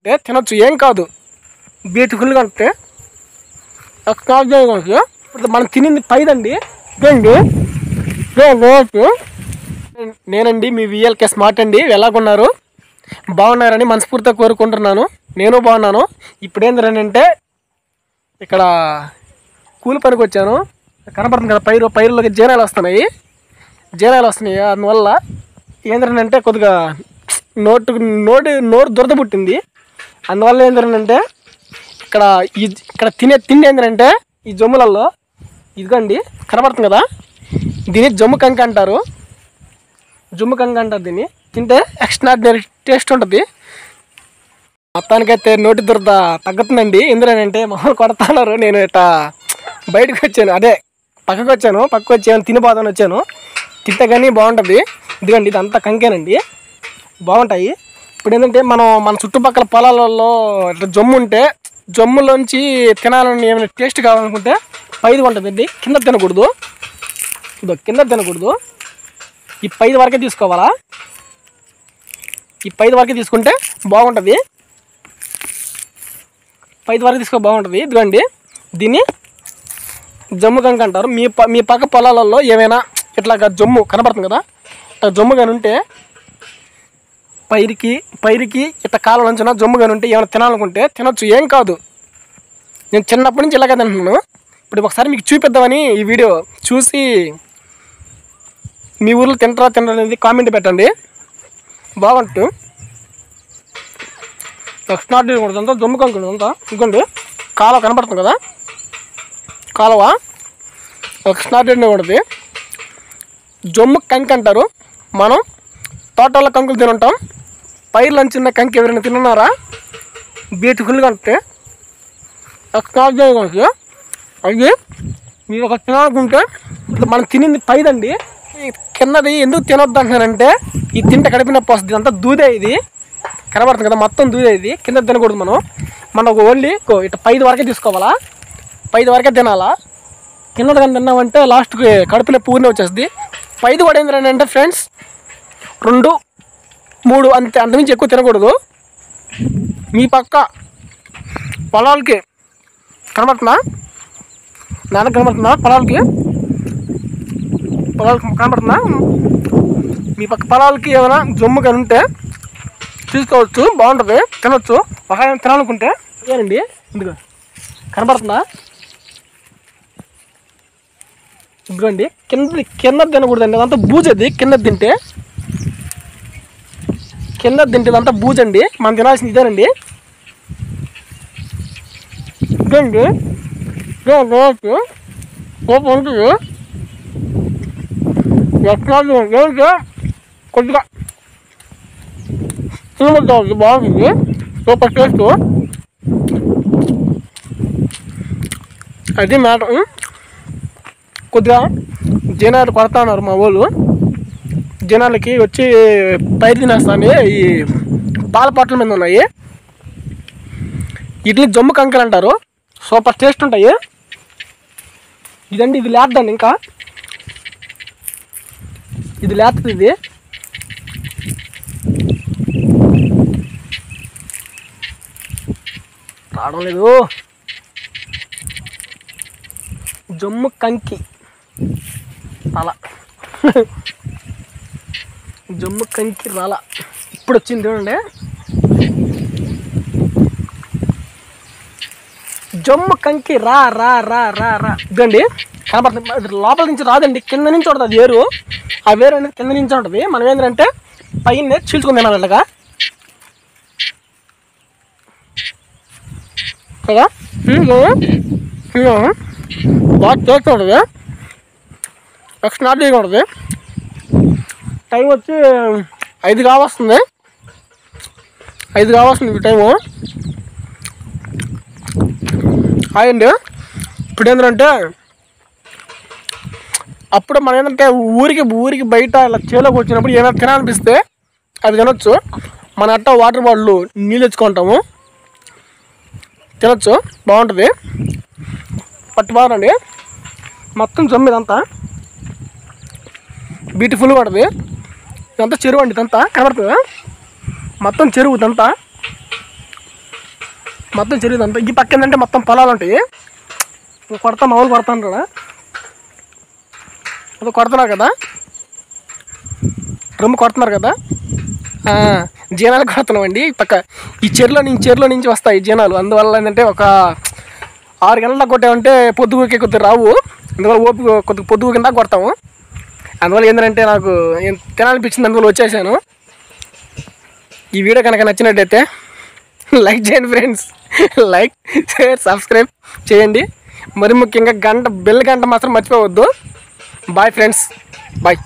తినాలనుకుంటే తినొచ్చు, ఏం కాదు. బ్యూటిఫుల్గా ఉంటే ఇప్పుడు మనం తినింది పైదండి. నేనండి మీ విఎల్కే స్మార్ట్ అండి. ఎలాగున్నారు? బాగున్నారని మనస్ఫూర్తిగా కోరుకుంటున్నాను. నేను బాగున్నాను. ఇప్పుడు ఏంటంటే ఇక్కడ కూలి పనికి వచ్చాను. కనపడుతుంది కదా పైరులోకి జీనాలు వస్తున్నాయి. అందువల్ల ఏంటంటే కొద్దిగా నోరు దురద పుట్టింది. అందువల్ల ఏంటంటే ఇక్కడ తినే తిండి ఏంటంటే ఈ జమ్ములలో ఇదిగోండి కనపడుతుంది కదా, దీన్ని జమ్ము కంకి అంటారు. దీన్ని తింటే ఎక్స్ట్రాడినరీ టేస్ట్ ఉంటుంది. మొత్తానికైతే నోటి దురద తగ్గుతుందండి. ఎందుకంటే మొహం కొడతాన్నారు. నేను ఇట్లా బయటకు వచ్చాను, అదే పక్కకు వచ్చాను తినిపోతాను వచ్చాను. తింటే కానీ బాగుంటుంది. ఇదిగోండి ఇదంతా కంకేనండి, బాగుంటాయి. ఇప్పుడు ఏంటంటే మన చుట్టుపక్కల పొలాలలో ఇట్లా జమ్ము ఉంటే జమ్ములోంచి తినాలని ఏమైనా టేస్ట్ కావాలనుకుంటే పైది ఉంటుందండి. కింద తినకూడదు. ఈ పైది వరకే తీసుకోవాలా. ఈ పైది వరకే తీసుకుంటే బాగుంటుంది. బాగుంటుంది. ఇదిగోండి దీన్ని జమ్ము కంకి అంటారు. మీ పక్క పొలాలలో ఏమైనా ఇట్లాగా జమ్ము కనపడుతుంది కదా, ఇట్లా జమ్ము కానీ ఉంటే పైరికి ఇట్లా కాలం నుంచిన జమ్ము కానీ ఉంటే ఏమైనా తినాలనుకుంటే తినొచ్చు, ఏం కాదు. నేను చిన్నప్పటి నుంచి ఇలాగే తింటున్నాను. ఇప్పుడు ఒకసారి మీకు చూపిద్దామని ఈ వీడియో చూసి మీ ఊర్లో తింటారా అనేది కామెంట్ పెట్టండి. బాగుంటుంది. ఎక్స్ట్రాడినరీ ఉంటుందంతా జమ్ము కంకి ఉంటుందంతా. ఇంకోండి కాలువ కనపడుతుంది కదా, కాలువ ఎక్స్ట్రాడినరీ ఉంటుంది. జమ్ము కంకి అంటారు. మనం తోటల్లో కంకులు తినుంటాం. పైర్లను చిన్న కంకి ఎవరైనా తిన్నారా? బ్యూటిఫుల్గా ఉంటే ఎక్స్ట్రాడినరీగా ఉంటుంది. అది మీరు ఒక తినాలనుకుంటే మనం తినింది పైదండి. కిందది ఎందుకు తినొద్దు అంటున్నానంటే ఈ తింటే కడుపు నొప్పి వస్తుంది. అంతా దూదే, ఇది కనబడుతుంది కదా మొత్తం దూదే. ఇది కింద తినకూడదు. మనం ఓన్లీ ఇట్లా పైది వరకే తీసుకోవాలా. పైది వరకే తినాలా. కిందది కానీ తిన్నామంటే లాస్ట్కి కడుపు నొప్పి ఊరినే వచ్చేస్తుంది. పైది కూడా ఏంటంటే ఫ్రెండ్స్ 2, 3 అంతమించి ఎక్కువ తినకూడదు. మీ పక్క పొలాలకి కనబడుతున్నా పొలాలకి కనబడుతున్నా మీ పక్క పొలాలకి ఏమైనా జమ్ము కానీ ఉంటే తీసుకోవచ్చు, బాగుంటుంది, తినొచ్చు. ఒకవేళ తినాలనుకుంటే ఏనండి ఎందుకు కనబడుతుందా? ఇదిగోండి కింద తినకూడదండి, అదంతా బూజది. కింద తింటే ఇదంతా బూజండి. మనం తినాల్సింది ఇదేనండి. ఇదండి ఉంటుంది. ఎట్లా ఏంటంటే కొద్దిగా తినబడుతుంది, బాగుంటుంది, సూపర్ టేస్ట్. అది మ్యాటర్. కొద్దిగా జనాలు కొడతా ఉన్నారు మా వాళ్ళు. జనాలకి వచ్చి పైరు తినేస్తాను. ఈ పాల పట్ల మీద ఉన్నాయి. వీటిని జమ్ము కంకలు అంటారు. సూపర్ టేస్ట్ ఉంటాయి. ఇదండి ఇది లేద్దండి, ఇంకా ఇది లేస్తుంది. ఇది రావడం లేదు. జమ్ము కంకి రాలా. జమ్ము కంకి రాలా. ఇప్పుడు వచ్చింది చూడండి. జమ్ము కంకి రా రా రా రా రా ఇదండి కనపడుతుంది. లోపల నుంచి రాదండి, కింద నుంచి ఉంటుంది. అది వేరు. ఆ వేరు అనేది కింద నుంచి ఉంటుంది. మనం ఏంటంటే పైన చీల్చుకుని తినాలగా కదా. బాగా టేస్ట్ ఉంటుంది, ఎక్స్ట్రాడినరీగా ఉంటుంది. టైం వచ్చి 5 కావస్తుంది. టైము. హాయ్ అండి. ఇప్పుడు ఏంటంటే అప్పుడు మనం ఏంటంటే ఊరికి బయట ఇలా చేలోకి వచ్చినప్పుడు ఏమైనా తినాలనిపిస్తే అది తినొచ్చు. మన అట్ట వాటర్ బాటిల్ నీళ్ళు తెచ్చుకుంటాము, తినొచ్చు, బాగుంటుంది. పట్టు బాగుందండి. మొత్తం జమ్ము ఇదంతా బ్యూటిఫుల్గా ఉంటుంది. ఇదంతా చెరువు అండి. ఇదంతా కనబడుతుంది మొత్తం చెరువు. ఇదంతా మొత్తం చెరువు అంతా. ఈ పక్క ఏంటంటే మొత్తం పొలాలు ఉంటాయి. మామూలు కొడతాను కూడా అది కొడుతున్నారు కదా, రొమ్ము కొడుతున్నారు కదా, జీనాలు కొడుతున్నామండి. ఈ పక్క ఈ చెరువులో నుంచి వస్తాయి జీనాలు. అందువల్ల ఏంటంటే ఒక 6 గంటలకు కొట్టామంటే పొద్దుగుకే కొద్దిగా రావు. అందువల్ల ఓపిక కొద్దిగా పొద్దుగు కింద కొడతాము. అందువల్ల ఏంటంటే నాకు తినాలనిపించింది, అందువల్ల వచ్చేసాను. ఈ వీడియో కనుక నచ్చినట్టయితే లైక్ చేయండి ఫ్రెండ్స్. లైక్, షేర్, సబ్స్క్రైబ్ చేయండి. మరి ముఖ్యంగా బెల్ గంట మాత్రం మర్చిపోవద్దు. Bye friends, bye.